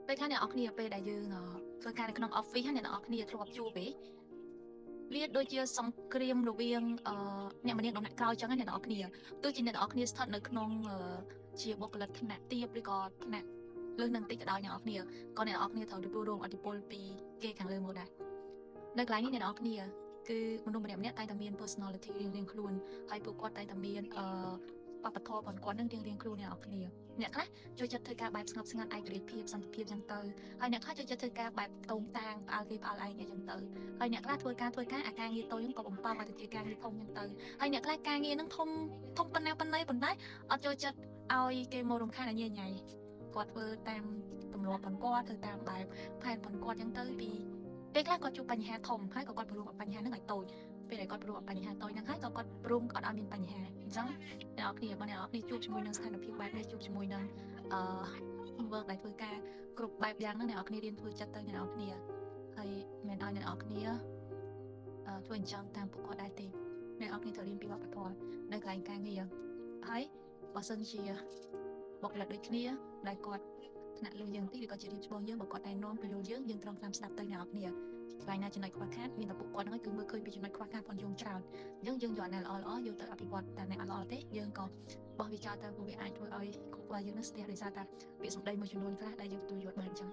ពេលខ្លះអ្នកនរគ្នាពេលដែលយើងធ្វើការនៅក្នុង office ហើយអ្នកនរគ្នាធ្លាប់ជួបទេវាដូចជាសង្គ្រាមរវាងអ្នកម្នាក់និងអ្នកក្រោយចឹងណាអ្នកនរគ្នាទោះជាអ្នកនរគ្នាស្ថិតនៅក្នុងជាបុគ្គលិកថ្នាក់ទាបឬក៏ថ្នាក់លើសនឹងតិចក៏ដោយអ្នកនរគ្នាក៏អ្នកនរគ្នាត្រូវទទួលរងឥទ្ធិពលពីគេខាងលើមកដែរនៅកន្លែងនេះអ្នកនរគ្នាគឺមនុស្សម្នាក់តែងតែមាន personality រៀងៗខ្លួនហើយពួកគាត់តែងតែមានបបធម៌របស់គាត់នឹងរៀងៗខ្លួនអ្នកនរគ្នាអ្នកខ្លះចូលចិត្តធ្វើការបែបស្ងប់ស្ងាត់ឯករាជ្យភាពសន្តិភាពចឹងទៅហើយអ្នកខ្លះចូលចិត្តធ្វើការបែបតូងតាងផ្អើលគេផ្អើលឯងអីចឹងទៅហើយអ្នកខ្លះធ្វើការអាការងារតូចហ្នឹងក៏បំពងឲ្យទៅជាការងារធំចឹងទៅហើយអ្នកខ្លះការងារហ្នឹងធំប៉ុណ្ណាប៉ុន្តែអត់ចូលចិត្តឲ្យគេមករំខានឲ្យញ៉ៃគាត់ធ្វើតាមទម្លាប់របស់គាត់ធ្វើតាមបែបផែនរបស់គាត់ចឹងទៅពីពេលខ្លះគាត់ជួបបញ្ហាធំហើយក៏គាត់ព្រមបញ្ហាហ្នឹងឲ្យតូចពេលដែលគាត់ព្រមបញ្ហាតូចហ្នឹងហើយក៏គាត់ព្រមអត់ឲ្យមានបញ្ហាអញ្ចឹងអ្នកនរគ្នាបើអ្នកនរគ្នាជួបជាមួយនឹងស្ថានភាពបែបនេះជួបជាមួយនឹងwork ដែលធ្វើការគ្រប់បែបយ៉ាងហ្នឹងអ្នកនរគ្នារៀនធ្វើចិត្តទៅអ្នកនរគ្នាហើយមិនឲ្យអ្នកនរគ្នាធ្វើអញ្ចឹងតាមពួកគាត់ដែរទេអ្នកនរគ្នាត្រូវរៀនពីវប្បធម៌នៅកន្លែងការងារហើយបើសិនជាបុគ្គលិកដូចគ្នាដែលគាត់ថ្នាក់លើយើងទីឬក៏ជារៀបច្បងយើងបើគាត់តែនាំពីលើយើងត្រង់តាមស្ដាប់ទៅអ្នកនរគ្នាខ្លាញ់ណាចំណុចខ្វះខាតមានតែពួកគាត់ហ្នឹងគឺមើលឃើញពីចំណុចខ្វះខាតផងយើងច្រើនអញ្ចឹងយើងយកអាល្អយកទៅអភិវឌ្ឍតែអ្នកល្អទេយើងក៏បោះវាចោលទៅព្រោះវាអាចធ្វើឲ្យគូរបស់យើងនឹងស្ទះដោយសារតែពាក្យសម្ដីមួយចំនួនខ្លះដែលយើងទទួលយកបានអញ្ចឹង